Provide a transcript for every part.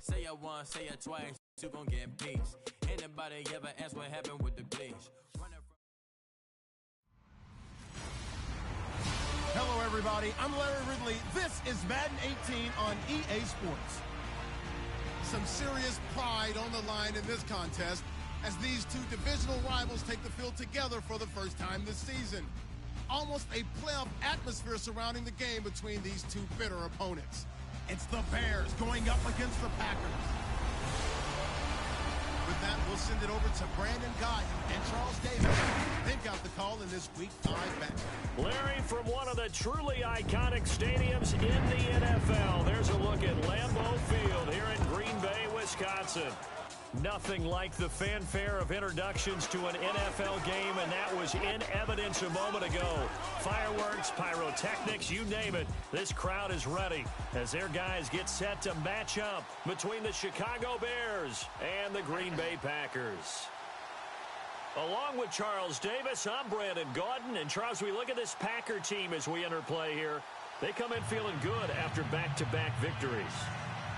Say it once, say it twice, you gon' get peace. Anybody ever ask what happened with the bleach? Hello, everybody. I'm Larry Ridley. This is Madden 18 on EA Sports. Some serious pride on the line in this contest as these two divisional rivals take the field together for the first time this season. Almost a playoff atmosphere surrounding the game between these two bitter opponents. It's the Bears going up against the Packers. With that, we'll send it over to Brandon Guy and Charles Davis. They've got the call in this Week 5 matchup. Larry, from one of the truly iconic stadiums in the NFL, there's a look at Lambeau Field here in Green Bay, Wisconsin. Nothing like the fanfare of introductions to an NFL game, and that was in evidence a moment ago. Fireworks, pyrotechnics, you name it. This crowd is ready as their guys get set to match up between the Chicago Bears and the Green Bay Packers. Along with Charles Davis, I'm Brandon Gaudin. And Charles, we look at this Packer team as we enter play here. They come in feeling good after back-to-back victories.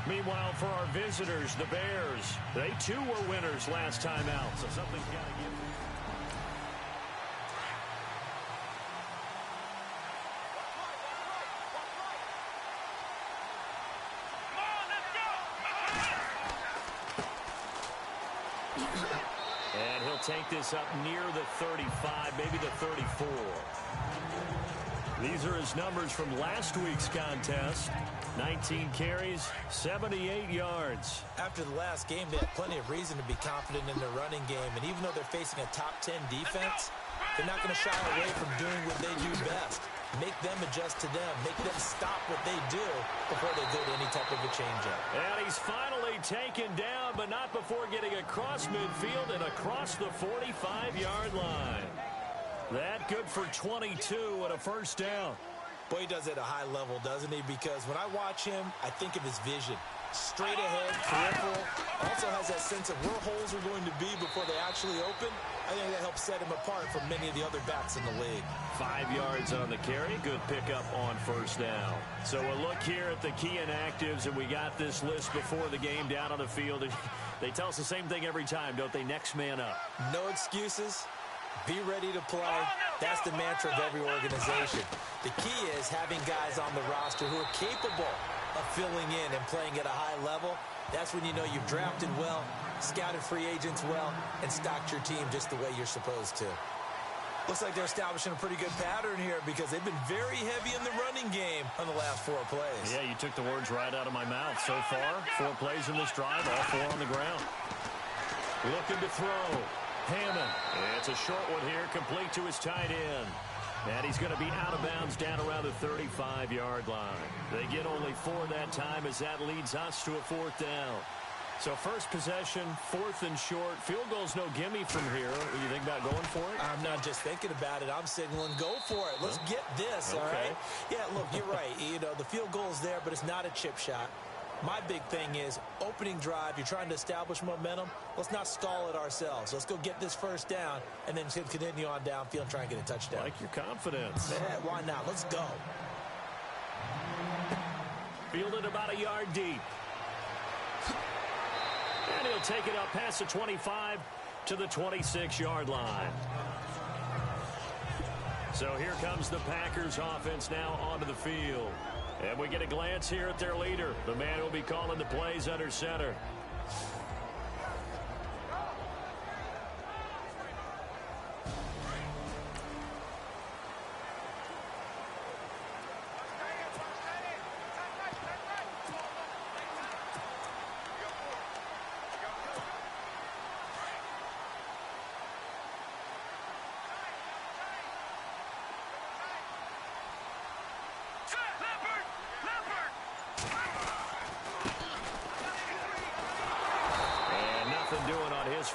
Meanwhile, for our visitors, the Bears, they too were winners last time out, so something's got to give. And he'll take this up near the 35, maybe the 34. These are his numbers from last week's contest. 19 carries, 78 yards. After the last game, they had plenty of reason to be confident in their running game. And even though they're facing a top 10 defense, they're not going to shy away from doing what they do best. Make them adjust to them. Make them stop what they do before they go to any type of a changeup. And he's finally taken down, but not before getting across midfield and across the 45-yard line. That good for 22 and a first down. Boy, he does it at a high level, doesn't he? Because when I watch him, I think of his vision. Straight ahead, peripheral. Also has that sense of where holes are going to be before they actually open. I think that helps set him apart from many of the other backs in the league. 5 yards on the carry. Good pickup on first down. So a look here at the key inactives, and we got this list before the game down on the field. They tell us the same thing every time, don't they? Next man up. No excuses. Be ready to play. That's the mantra of every organization. The key is having guys on the roster who are capable of filling in and playing at a high level. That's when you know you've drafted well, scouted free agents well, and stocked your team just the way you're supposed to. Looks like they're establishing a pretty good pattern here because they've been very heavy in the running game on the last 4 plays. Yeah, you took the words right out of my mouth. So far, 4 plays in this drive, all 4 on the ground. Looking to throw. Hammond. It's a short one here, complete to his tight end. And he's going to be out of bounds down around the 35-yard line. They get only 4 that time as that leads us to a 4th down. So first possession, 4th and short. Field goal's no gimme from here. What do you think about going for it? I'm not just thinking about it. I'm signaling go for it. Let's get this, all right? Yeah, look, you're right. You know, the field goal's there, but it's not a chip shot. My big thing is opening drive. You're trying to establish momentum. Let's not stall it ourselves. Let's go get this first down and then continue on downfield and try and get a touchdown. Like your confidence. Yeah, why not? Let's go. Fielded about a yard deep. And he'll take it up past the 25 to the 26-yard line. So here comes the Packers offense now onto the field. And we get a glance here at their leader, the man who will be calling the plays under center.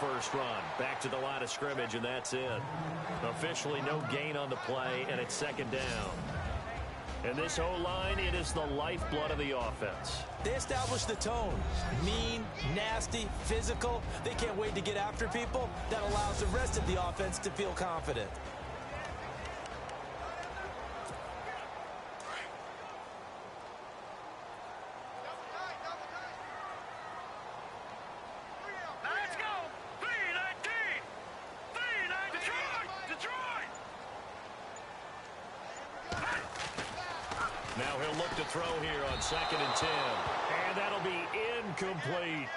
First run back to the line of scrimmage, and that's it. Officially no gain on the play, and it's 2nd down. And this O-line, it is the lifeblood of the offense. They establish the tone. Mean, nasty, physical. They can't wait to get after people. That allows the rest of the offense to feel confident. Now he'll look to throw here on 2nd and 10. And that'll be incomplete.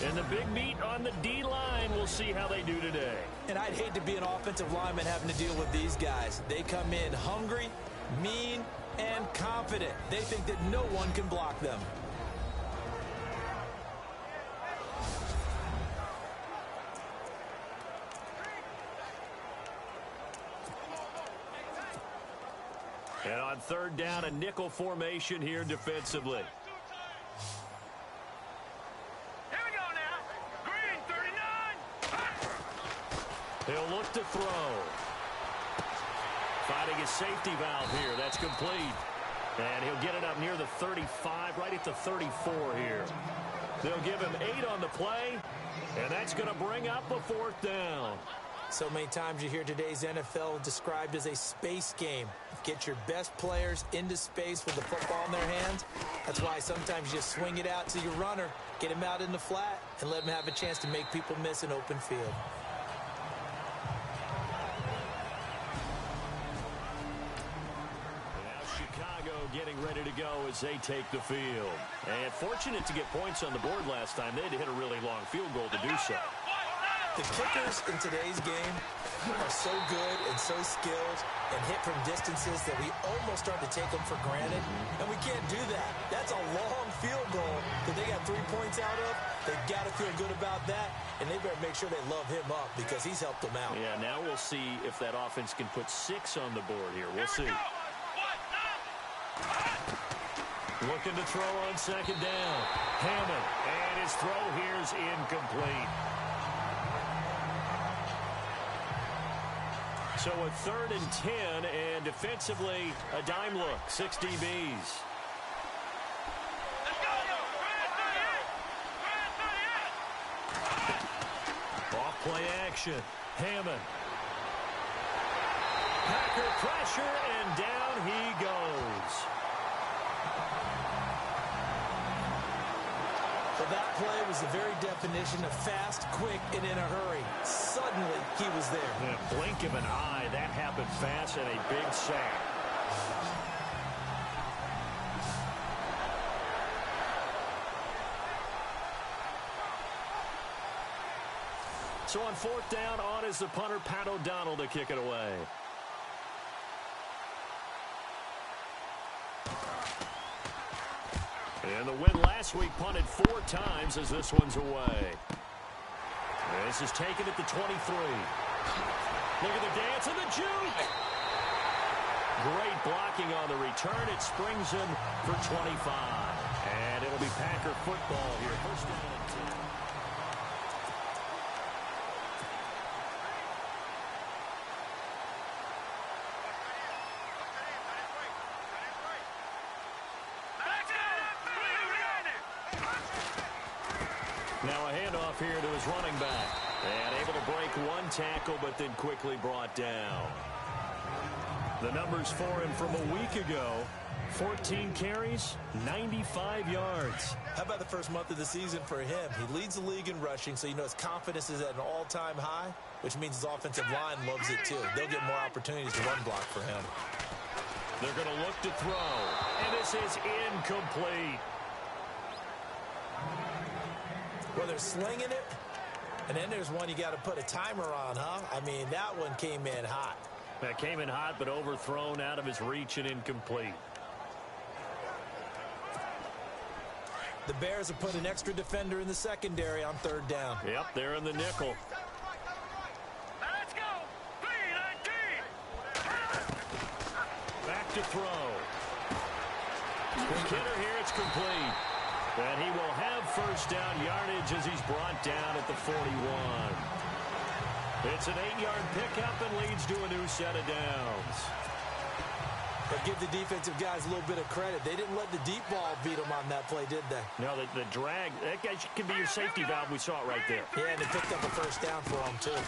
And the big meat on the D-line, we'll see how they do today. And I'd hate to be an offensive lineman having to deal with these guys. They come in hungry, mean, and confident. They think that no one can block them. And on 3rd down, a nickel formation here defensively. He'll look to throw. Finding his safety valve here. That's complete. And he'll get it up near the 35, right at the 34 here. They'll give him 8 on the play, and that's going to bring up a 4th down. So many times you hear today's NFL described as a space game. Get your best players into space with the football in their hands. That's why sometimes you just swing it out to your runner, get him out in the flat, and let him have a chance to make people miss an open field. Getting ready to go as they take the field. And fortunate to get points on the board last time. They had to hit a really long field goal to do so. The kickers in today's game are so good and so skilled and hit from distances that we almost start to take them for granted. And we can't do that. That's a long field goal that they got 3 points out of. They've got to feel good about that. And they better make sure they love him up because he's helped them out. Yeah, now we'll see if that offense can put 6 on the board here. We'll see. Looking to throw on 2nd down. Hammond. And his throw here's incomplete. So a 3rd and 10, and defensively, a dime look. 6 DBs. Off play action. Hammond. Packer pressure, and down he goes. So that play was the very definition of fast, quick, and in a hurry. Suddenly, he was there. In a blink of an eye, that happened fast and a big sack. So on 4th down, on is the punter, Pat O'Donnell, to kick it away. And the win last week punted 4 times as this one's away. This is taken at the 23. Look at the dance and the juke. Great blocking on the return. It springs him for 25. And it'll be Packer football here. 1st down and 10. Now a handoff here to his running back. And able to break 1 tackle, but then quickly brought down. The numbers for him from a week ago. 14 carries, 95 yards. How about the first month of the season for him? He leads the league in rushing, so you know his confidence is at an all-time high, which means his offensive line loves it too. They'll get more opportunities to run block for him. They're going to look to throw. And this is incomplete. Well, they're slinging it, and then there's one you got to put a timer on, huh? I mean, that one came in hot. That came in hot, but overthrown out of his reach and incomplete. The Bears have put an extra defender in the secondary on 3rd down. Yep, they're in the nickel. Let's go. Back to throw. Kidder here, it's complete. And he will have 1st down yardage as he's brought down at the 41. It's an 8-yard pickup and leads to a new set of downs. But give the defensive guys a little bit of credit. They didn't let the deep ball beat them on that play, did they? No, the drag, that guy can be your safety valve. We saw it right there. Yeah, and they picked up a 1st down for him, too.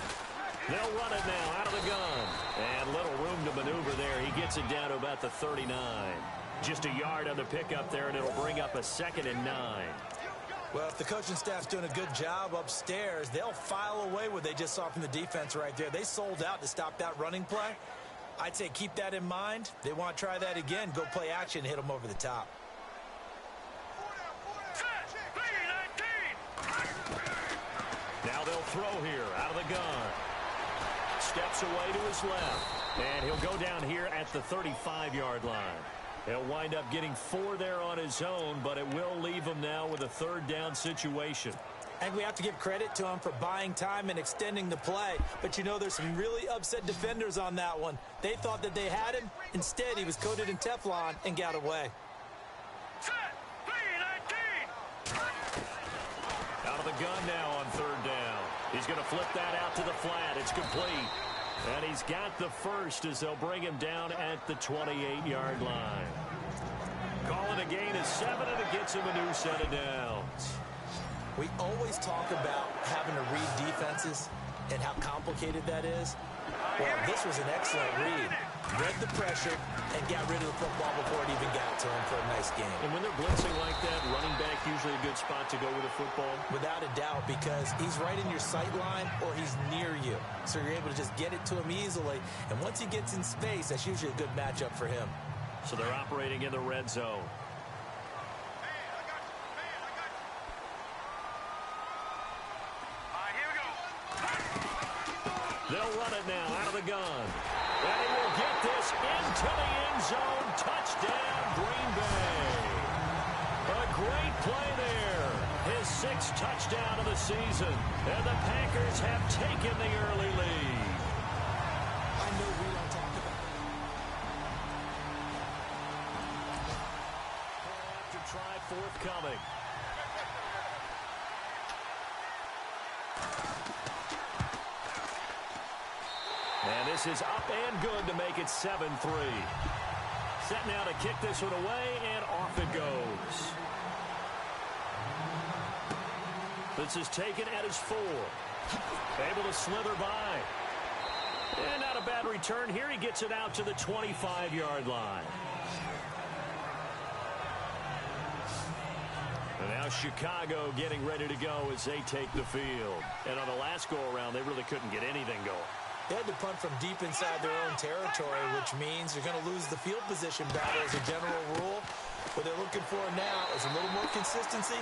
They'll run it now out of the gun. And little room to maneuver there. He gets it down to about the 39. Just a yard on the pickup there, and it'll bring up a 2nd and 9. Well, if the coaching staff's doing a good job upstairs, they'll file away what they just saw from the defense right there. They sold out to stop that running play. I'd say keep that in mind. They want to try that again. Go play action and hit them over the top. Now they'll throw here out of the gun. Steps away to his left. And he'll go down here at the 35-yard line. He'll wind up getting 4 there on his own, but it will leave him now with a third down situation. And we have to give credit to him for buying time and extending the play. But, you know, there's some really upset defenders on that one. They thought that they had him. Instead, he was coated in Teflon and got away. Out of the gun now on third down. He's going to flip that out to the flat. It's complete. And he's got the first as they'll bring him down at the 28-yard line. Calling a gain of 7, and it gets him a new set of downs. We always talk about having to read defenses and how complicated that is. Well, this was an excellent read. Read the pressure and got rid of the football before it even got to him for a nice game. And when they're blitzing like that, running back usually a good spot to go with the football? Without a doubt, because he's right in your sight line or he's near you. So you're able to just get it to him easily. And once he gets in space, that's usually a good matchup for him. So they're operating in the red zone. They'll run it now out of the gun. And he will get this into the end zone. Touchdown, Green Bay. A great play there. His 6th touchdown of the season. And the Packers have taken the early lead. I know we don't talk about it. After try forthcoming. And this is up and good to make it 7-3. Set now to kick this one away, and off it goes. This is taken at his 4. Able to slither by. And not a bad return here. He gets it out to the 25-yard line. And now Chicago getting ready to go as they take the field. And on the last go-around, they really couldn't get anything going. They had to punt from deep inside their own territory, which means you're going to lose the field position battle as a general rule. What they're looking for now is a little more consistency,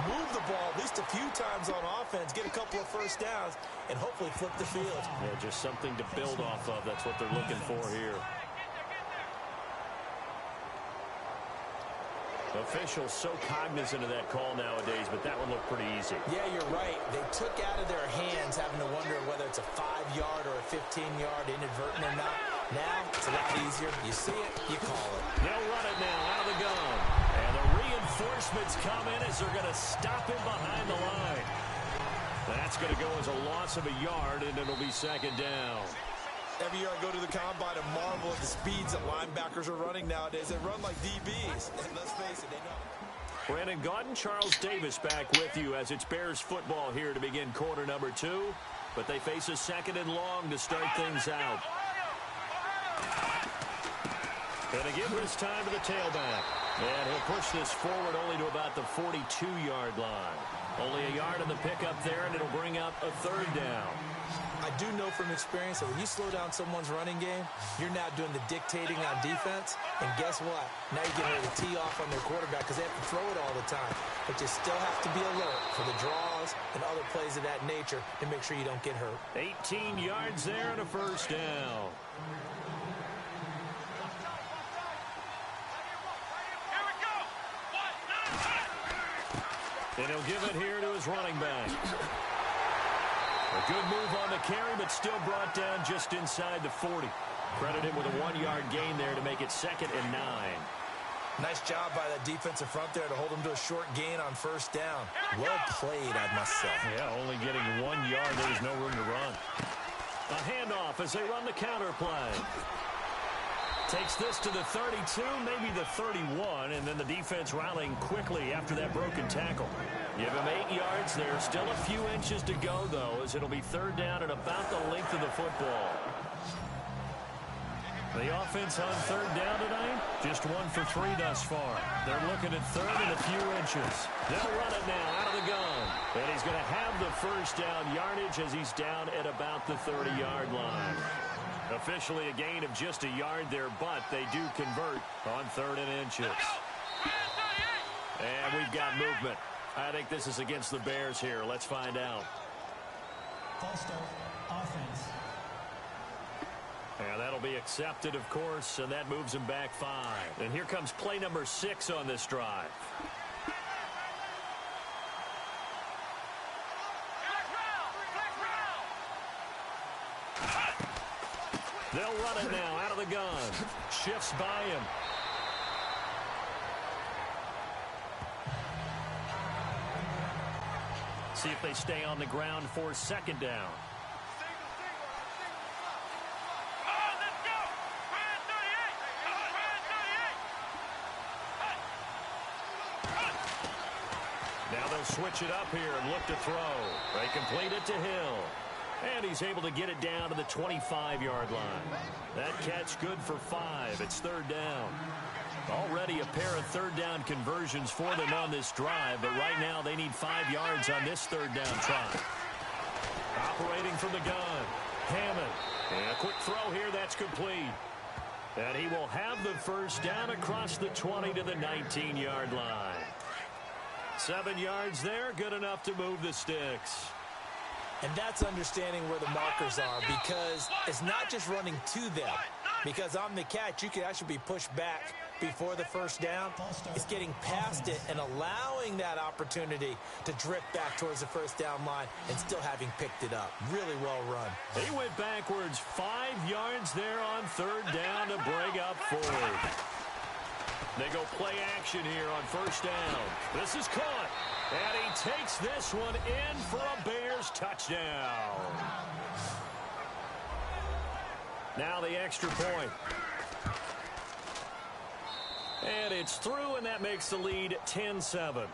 move the ball at least a few times on offense, get a couple of first downs, and hopefully flip the field. Yeah, just something to build off of. That's what they're looking for here. Officials so cognizant of that call nowadays, but that one looked pretty easy. Yeah, you're right. They took out of their hands having to wonder whether it's a 5-yard or a 15-yard inadvertent or not. Now, it's a lot easier. You see it, you call it. They'll run it now out of the gun. And the reinforcements come in as they're going to stop him behind the line. That's going to go as a loss of a yard, and it'll be second down. Every year I go to the combine and marvel at the speeds that linebackers are running nowadays. They run like DBs. And let's face it, they know. Brandon Gaudin, Charles Davis back with you as it's Bears football here to begin quarter number 2. But they face a 2nd and long to start things out. And again, this time to the tailback. And he'll push this forward only to about the 42-yard line. Only a yard on the pickup there, and it'll bring up a third down. I do know from experience that when you slow down someone's running game, you're now doing the dictating on defense. And guess what? Now you're getting ready to tee off on their quarterback because they have to throw it all the time. But you still have to be alert for the draws and other plays of that nature to make sure you don't get hurt. 18 yards there and a first down. And he'll give it here to his running back. A good move on the carry, but still brought down just inside the 40. Credited with a 1-yard gain there to make it 2nd and 9. Nice job by that defensive front there to hold him to a short gain on first down. Well played, I must say. Yeah, only getting 1 yard. There was no room to run. A handoff as they run the counter play. Takes this to the 32, maybe the 31, and then the defense rallying quickly after that broken tackle. Give him 8 yards there. Still a few inches to go, though, as it'll be third down at about the length of the football. The offense on third down tonight, just 1 for 3 thus far. They're looking at third and a few inches. They'll run it now out of the gun. And he's going to have the first down yardage as he's down at about the 30-yard line. Officially a gain of just a yard there, but they do convert on 3rd and inches. And we've got movement. I think this is against the Bears here. Let's find out. False start, offense. And that'll be accepted, of course, and that moves him back 5. And here comes play number 6 on this drive. They'll run it now out of the gun. Shifts by him. See if they stay on the ground for 2nd down. Now they'll switch it up here and look to throw. They complete it to Hill. And he's able to get it down to the 25-yard line. That catch good for 5. It's 3rd down. Already a pair of 3rd down conversions for them on this drive, but right now they need 5 yards on this 3rd down try. Operating from the gun, Hammond. And a quick throw here, that's complete. And he will have the 1st down across the 20 to the 19-yard line. 7 yards there, good enough to move the sticks. And that's understanding where the markers are, because it's not just running to them. Because on the catch, you can actually be pushed back before the 1st down. It's getting past it and allowing that opportunity to drift back towards the 1st down line and still having picked it up. Really well run. He went backwards 5 yards there on 3rd down to break up 4th. They go play action here on 1st down. This is caught. And he takes this one in for a Bears touchdown. Now the extra point. And it's through, and that makes the lead 10-7.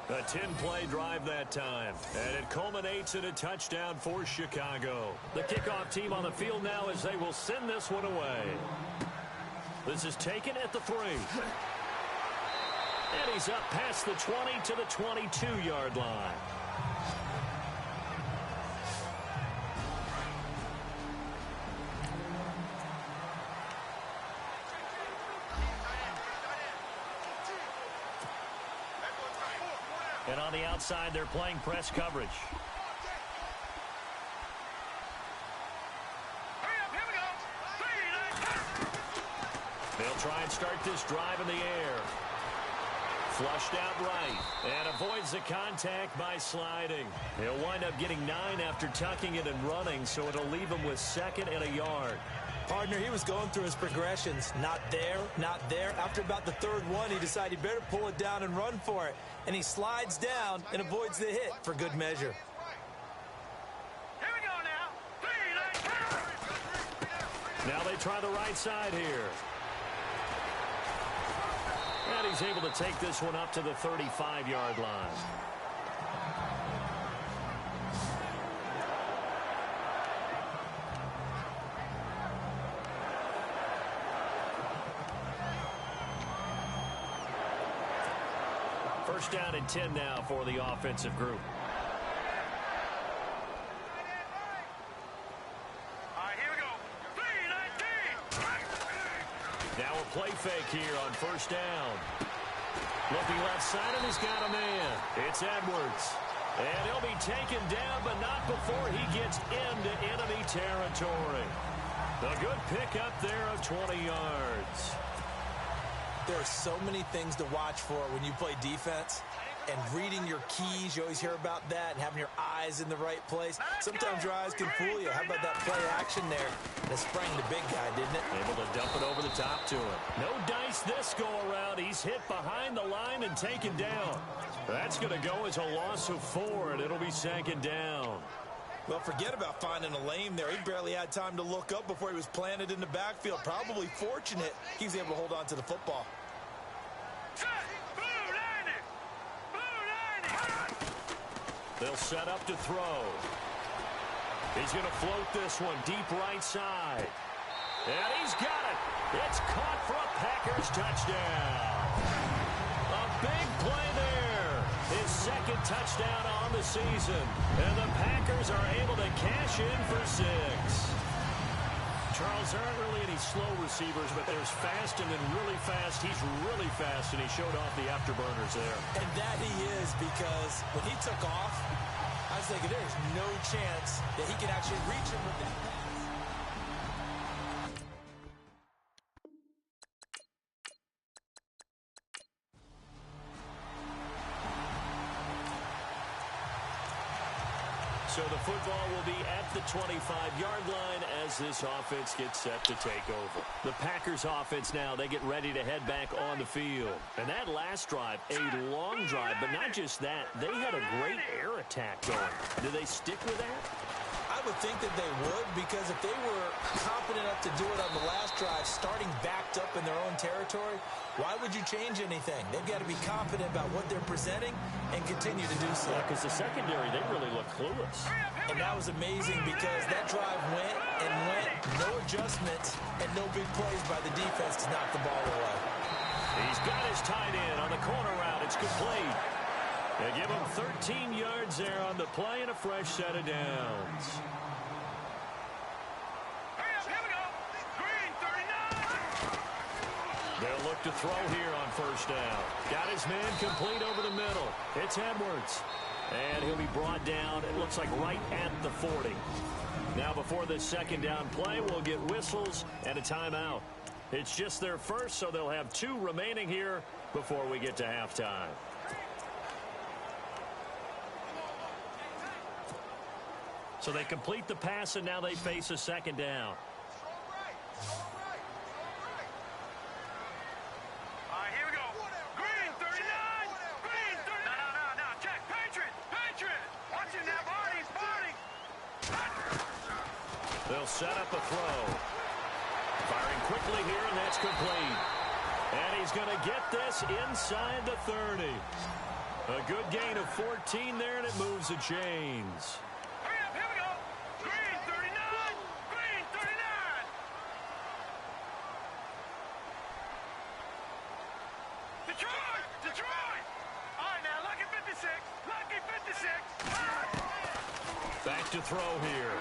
A 10-play drive that time, and it culminates in a touchdown for Chicago. The kickoff team on the field now as they will send this one away. This is taken at the 3. And he's up past the 20 to the 22-yard line. And on the outside, they're playing press coverage. They'll try and start this drive in the air. Flushed out right and avoids the contact by sliding. He'll wind up getting 9 after tucking it and running, so it'll leave him with 2nd and a yard. Partner, he was going through his progressions. Not there, not there. After about the 3rd one, he decided he better pull it down and run for it. And he slides down and avoids the hit for good measure. Here we go now. Now they try the right side here. And he's able to take this one up to the 35-yard line. First down and 10 now for the offensive group. All right, here we go. 3-19. Now a play fake here on 1st down. Looking left side, and he's got a man. It's Edwards. And he'll be taken down, but not before he gets into enemy territory. A good pickup there of 20 yards. There are so many things to watch for when you play defense. And reading your keys, you always hear about that, and having your eyes in the right place. Sometimes your eyes can fool you. How about that play action there? That sprang the big guy, didn't it? Able to dump it over the top to him. No dice this go-around. He's hit behind the line and taken down. That's going to go as a loss of 4, and it'll be 2nd down. Well, forget about finding a lane there. He barely had time to look up before he was planted in the backfield. Probably fortunate he was able to hold on to the football. They'll set up to throw. He's going to float this one deep right side. And he's got it. It's caught for a Packers touchdown. A big play there. his second touchdown on the season. And the Packers are able to cash in for 6. Charles, there aren't really any slow receivers, but there's fast and then really fast. He's really fast, and he showed off the afterburners there. And that he is, because when he took off, I was thinking there's no chance that he can actually reach him with that pass. So the football will be at the 25-yard line as this offense gets set to take over. The Packers offense now, they get ready to head back on the field. And that last drive, a long drive, but not just that. They had a great air attack going. Do they stick with that? I would think that they would, because if they were confident enough to do it on the last drive, starting backed up in their own territory, why would you change anything? They've got to be confident about what they're presenting and continue to do so. Yeah, because the secondary, they really look clueless. And that was amazing, because that drive went and went, no adjustments and no big plays by the defense to knock the ball away. He's got his tight end on the corner route. It's complete. They give him 13 yards there on the play and a fresh set of downs. They'll look to throw here on first down. Got his man complete over the middle. It's Edwards. And he'll be brought down, it looks like right at the 40. Now before this second down play, we'll get whistles and a timeout. It's just their first, so they'll have 2 remaining here before we get to halftime. So they complete the pass, and now they face a second down. Here we go. Green 39. Green 39. No. Check. Patriot. Watch it now, Barney. They'll set up a throw. Firing quickly here, and that's complete. And he's going to get this inside the 30. A good gain of 14 there, and it moves the chains. Here we go. Green 39. Green 39. Detroit. All right, now, lucky 56. Lucky 56. Back to throw here.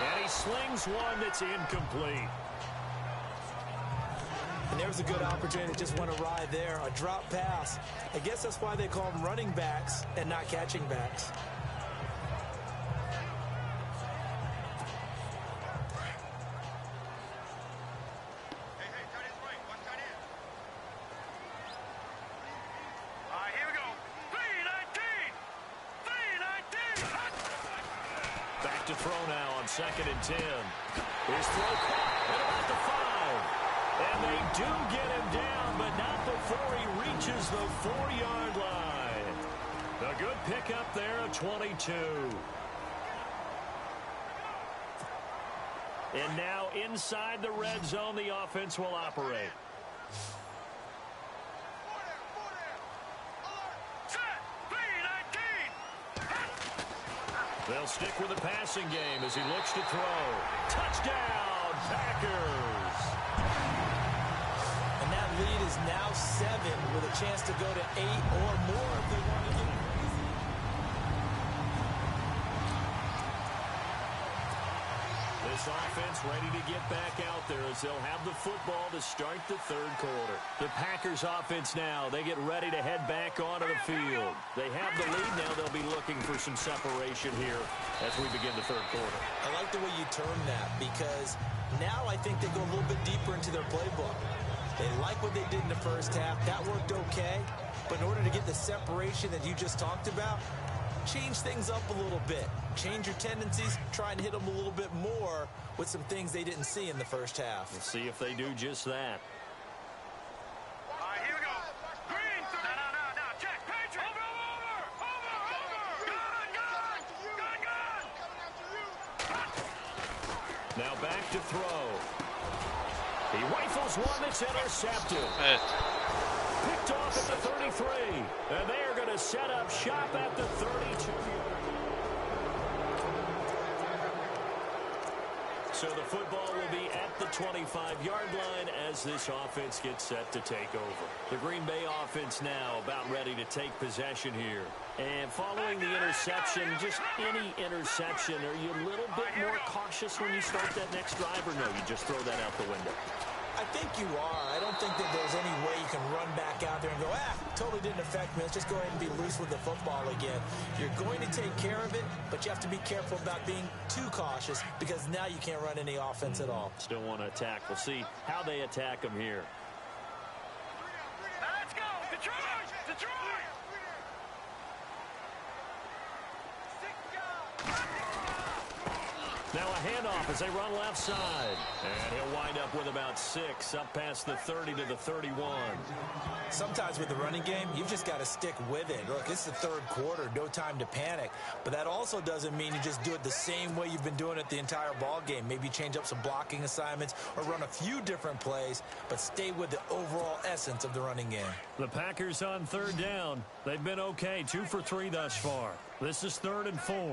And he slings one that's incomplete. And there's a good opportunity. Just went awry there. A drop pass. I guess that's why they call them running backs and not catching backs. Here we go. 319. Back to throw now on 2nd and 10. His throw caught at about the 5. And they do get him down, but not before he reaches the 4-yard line. A good pickup there of 22. And now inside the red zone, the offense will operate. They'll stick with the passing game as he looks to throw. Touchdown, Packers! And that lead is now 7 with a chance to go to 8 or more if they want to get crazy. This offense ready to get back out there as they'll have the football to start the 3rd quarter. The Packers offense now, they get ready to head back onto the field. They have the lead now. They'll be looking for some separation here as we begin the 3rd quarter. I like the way you term that, because now I think they go a little bit deeper into their playbook. They like what they did in the first half. That worked okay. But in order to get the separation that you just talked about, change things up a little bit. Change your tendencies. Try and hit them a little bit more with some things they didn't see in the first half. We'll see if they do just that. Here we go. Green. No. Check. Patriot. Over. Gun. Now back to throw. He rifles one that's intercepted. Picked off at the 33. And they are going to set up shop at the 32. So the football will be at the 25-yard line as this offense gets set to take over. The Green Bay offense now about ready to take possession here. And following the interception, just any interception, are you a little bit more cautious when you start that next drive, or no, you just throw that out the window? I think you are. I don't think that there's any way you can run back out there and go, totally didn't affect me. Let's just go ahead and be loose with the football again. You're going to take care of it, but you have to be careful about being too cautious because now you can't run any offense at all. Still want to attack. We'll see how they attack them here. Now let's go. Detroit! Detroit! Now a handoff as they run left side. And he'll wind up with about 6 up past the 30 to the 31. Sometimes with the running game, you've just got to stick with it. Look, it's the third quarter, no time to panic. But that also doesn't mean you just do it the same way you've been doing it the entire ball game. Maybe change up some blocking assignments or run a few different plays, but stay with the overall essence of the running game. The Packers on third down. They've been okay, 2 for 3 thus far. This is 3rd and 4. All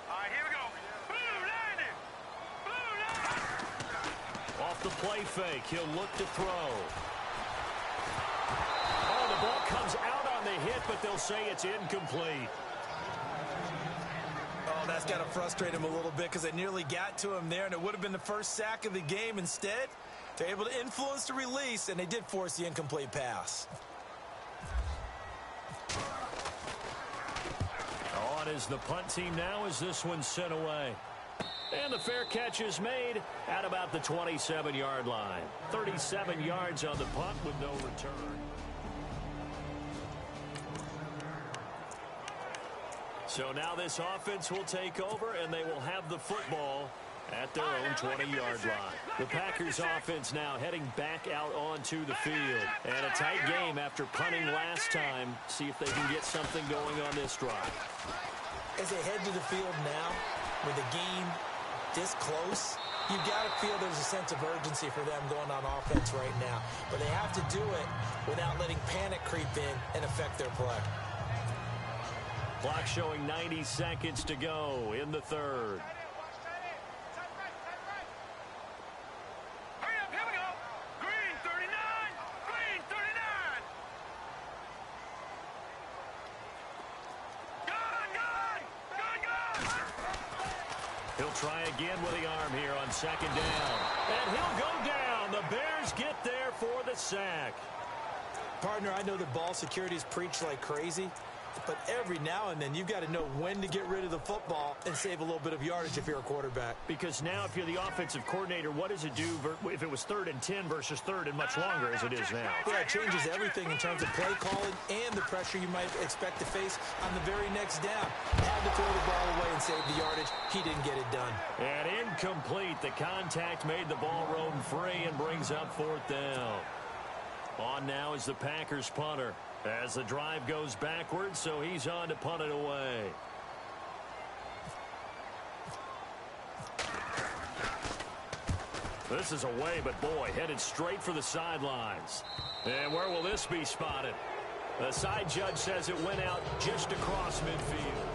right, here we go. Blue landing. Blue landing. Off the play fake, he'll look to throw. Oh, the ball comes out on the hit, but they'll say it's incomplete. Oh, that's got to frustrate him a little bit because they nearly got to him there, and it would have been the first sack of the game. Instead, they're able to influence the release, and they did force the incomplete pass. On is the punt team now as this one's sent away. And the fair catch is made at about the 27-yard line. 37 yards on the punt with no return. So now this offense will take over, and they will have the football at their own 20-yard line. The Packers offense now heading back out onto the field. And a tight game after punting last time. See if they can get something going on this drive. As they head to the field now, with the game this close, you've got to feel there's a sense of urgency for them going on offense right now. But they have to do it without letting panic creep in and affect their play. Clock showing 90 seconds to go in the third. Hurry up, here we go. Green 39. Green 39. Gun. He'll try again with the arm here on 2nd down. And he'll go down. The Bears get there for the sack. Partner, I know that ball security is preached like crazy, but every now and then you've got to know when to get rid of the football and save a little bit of yardage if you're a quarterback. Because now if you're the offensive coordinator, what does it do if it was 3rd and 10 versus 3rd and much longer as it is now? Yeah, it changes everything in terms of play calling and the pressure you might expect to face on the very next down. Had to throw the ball away and save the yardage. He didn't get it done. And incomplete. The contact made the ball roam free and brings up 4th down. On now is the Packers punter as the drive goes backwards, so he's on to punt it away. This is away, but boy, headed straight for the sidelines. And where will this be spotted? The side judge says it went out just across midfield.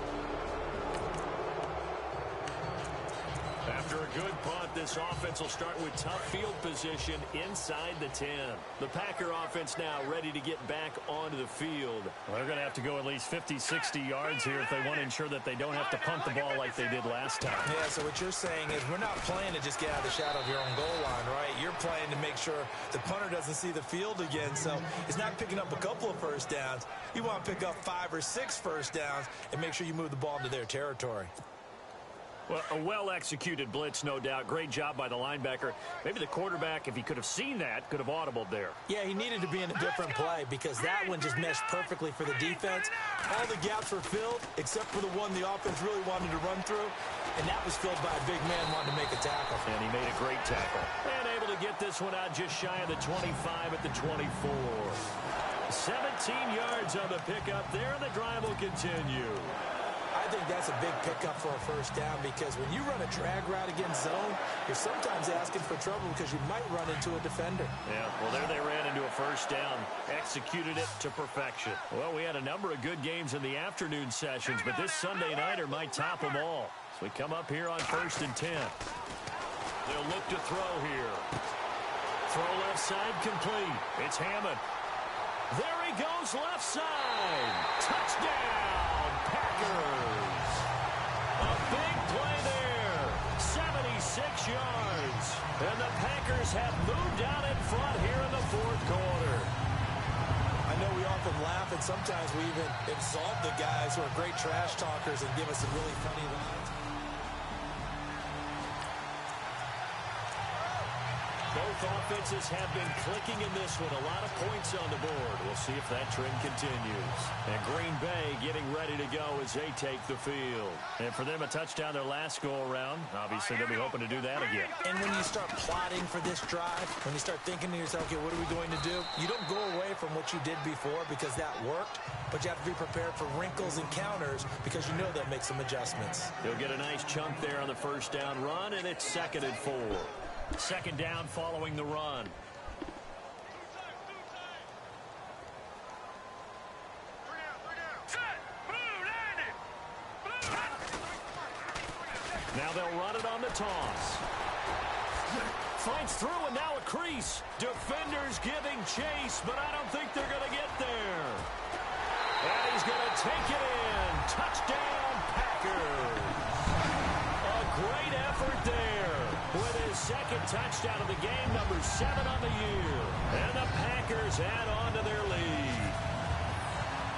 After a good punt, this offense will start with tough field position inside the 10. The Packer offense now ready to get back onto the field. Well, they're going to have to go at least 50, 60 yards here if they want to ensure that they don't have to punt the ball like they did last time. Yeah, so what you're saying is we're not playing to just get out of the shadow of your own goal line, right? You're playing to make sure the punter doesn't see the field again, so it's not picking up a couple of first downs. You want to pick up 5 or 6 first downs and make sure you move the ball into their territory. Well, a well-executed blitz, no doubt. Great job by the linebacker. Maybe the quarterback, if he could have seen that, could have audibled there. Yeah, he needed to be in a different play because that one just meshed perfectly for the defense. All the gaps were filled except for the one the offense really wanted to run through, and that was filled by a big man wanting to make a tackle. And he made a great tackle. And able to get this one out just shy of the 25 at the 24. 17 yards on the pickup there, and the drive will continue. I think that's a big pickup for a first down because when you run a drag route against zone, you're sometimes asking for trouble because you might run into a defender. Yeah, well, there they ran into a first down. Executed it to perfection. Well, we had a number of good games in the afternoon sessions, but this Sunday nighter might top them all. So we come up here on 1st and 10. They'll look to throw here. Throw left side complete. It's Hammond. There he goes left side. Touchdown, Packers. A big play there. 76 yards. And the Packers have moved out in front here in the 4th quarter. I know we often laugh, and sometimes we even insult the guys who are great trash talkers and give us some really funny lines. Both offenses have been clicking in this one. A lot of points on the board. We'll see if that trend continues. And Green Bay getting ready to go as they take the field. And for them, a touchdown their last go-around. Obviously, they'll be hoping to do that again. And when you start plotting for this drive, when you start thinking to yourself, okay, what are we going to do? You don't go away from what you did before because that worked, but you have to be prepared for wrinkles and counters because you know they'll make some adjustments. They'll get a nice chunk there on the first down run, and it's 2nd and 4. 2nd down following the run. Now they'll run it on the toss. Fights through, and now a crease. Defenders giving chase, but I don't think they're going to get there. And he's going to take it in. Touchdown, Packers. A great effort there with his 2nd touchdown of the game, number 7 on the year. And the Packers add on to their lead.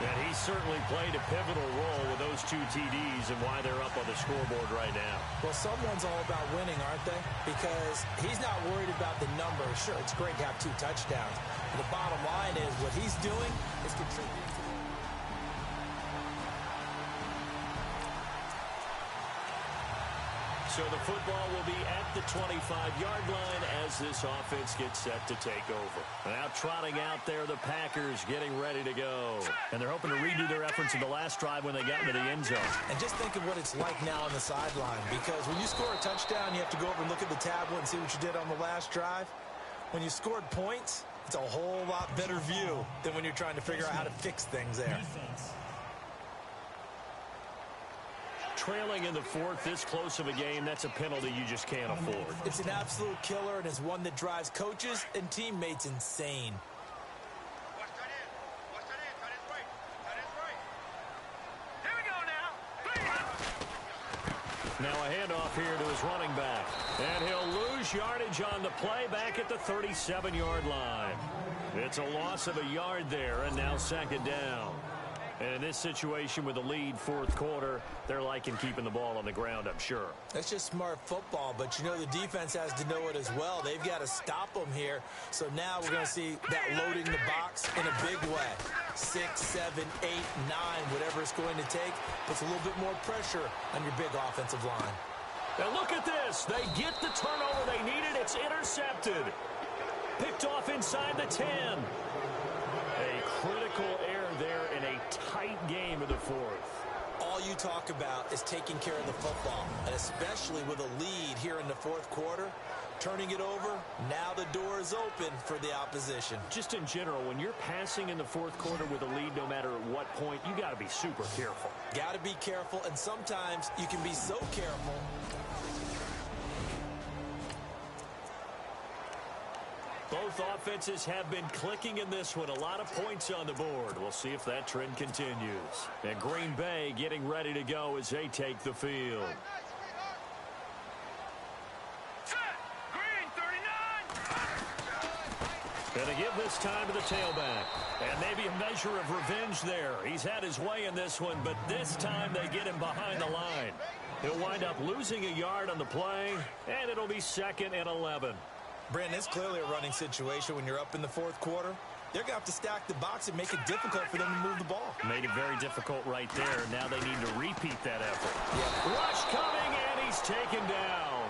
And he certainly played a pivotal role with those 2 TDs and why they're up on the scoreboard right now. Well, someone's all about winning, aren't they? Because he's not worried about the number. Sure, it's great to have 2 touchdowns. But the bottom line is what he's doing is contributing to the... So the football will be at the 25-yard line as this offense gets set to take over. Now trotting out there, the Packers getting ready to go. And they're hoping to redo their efforts in the last drive when they got into the end zone. And just think of what it's like now on the sideline. Because when you score a touchdown, you have to go over and look at the tablet and see what you did on the last drive. When you scored points, it's a whole lot better view than when you're trying to figure out how to fix things there. Trailing in the 4th, this close of a game, that's a penalty you just can't afford. It's an absolute killer, and it's one that drives coaches and teammates insane. Here we go now. Now a handoff here to his running back. And he'll lose yardage on the play back at the 37-yard line. It's a loss of a yard there, and now 2nd down. And in this situation with the lead 4th quarter, they're liking keeping the ball on the ground, I'm sure. That's just smart football, but you know the defense has to know it as well. They've got to stop them here. So now we're going to see that loading the box in a big way. 6, 7, 8, 9, whatever it's going to take, puts a little bit more pressure on your big offensive line. Now look at this. They get the turnover they needed. It's intercepted. Picked off inside the 10. A critical error there in a tight game of the 4th. All you talk about is taking care of the football, and especially with a lead here in the 4th quarter, turning it over, now the door is open for the opposition. Just in general, when you're passing in the 4th quarter with a lead, no matter at what point, you got to be super careful. Got to be careful, and sometimes you can be so careful. Both offenses have been clicking in this one. A lot of points on the board. We'll see if that trend continues. And Green Bay getting ready to go as they take the field. Set. Green 39. And they give this time to the tailback. And maybe a measure of revenge there. He's had his way in this one, but this time they get him behind the line. He'll wind up losing a yard on the play, and it'll be 2nd and 11. Brandon, it's clearly a running situation when you're up in the 4th quarter. They're going to have to stack the box and make it difficult for them to move the ball. Made it very difficult right there. Now they need to repeat that effort. Yeah. Rush coming, and he's taken down.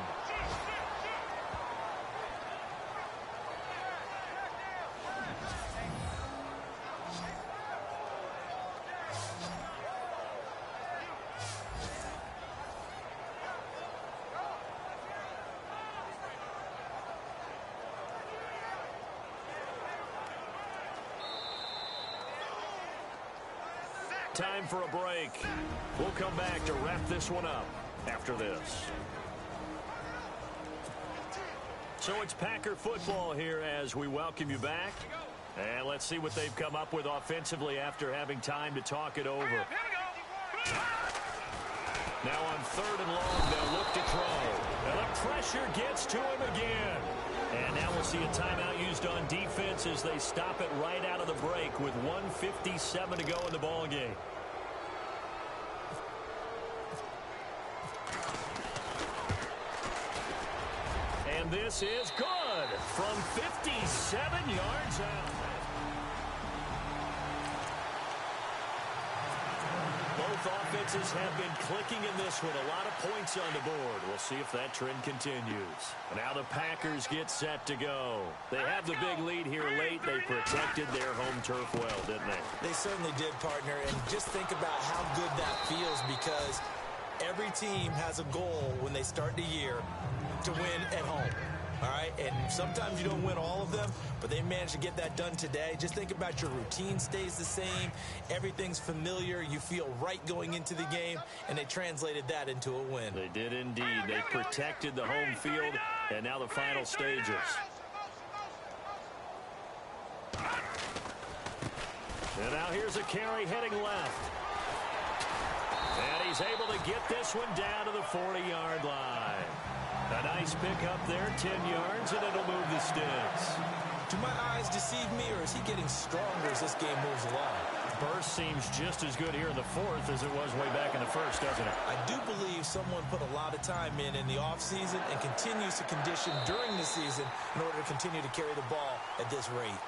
Time for a break. We'll come back to wrap this one up. after this. So it's Packer football here as we welcome you back. And let's see what they've come up with offensively after having time to talk it over. Now on 3rd and long, they'll look to throw. And the pressure gets to him again. And now we'll see a timeout used on defense as they stop it right out of the break with 1:57 to go in the ballgame. And this is good from 57 yards out. Both offenses have been clicking in this one. A lot of points on the board. We'll see if that trend continues. Now the Packers get set to go. They have the big lead here late. They protected their home turf well, didn't they? They certainly did, partner. And just think about how good that feels, because every team has a goal when they start the year to win at home. All right, and sometimes you don't win all of them, but they managed to get that done today. Just think about your routine stays the same. Everything's familiar. You feel right going into the game, and they translated that into a win. They did indeed. They protected the home field, and now the final stages. And now here's a carry heading left. And he's able to get this one down to the 40-yard line. A nice pickup there, 10 yards, and it'll move the sticks. Do my eyes deceive me, or is he getting stronger as this game moves along? Burst seems just as good here in the 4th as it was way back in the 1st, doesn't it? I do believe someone put a lot of time in the offseason and continues to condition during the season in order to continue to carry the ball at this rate.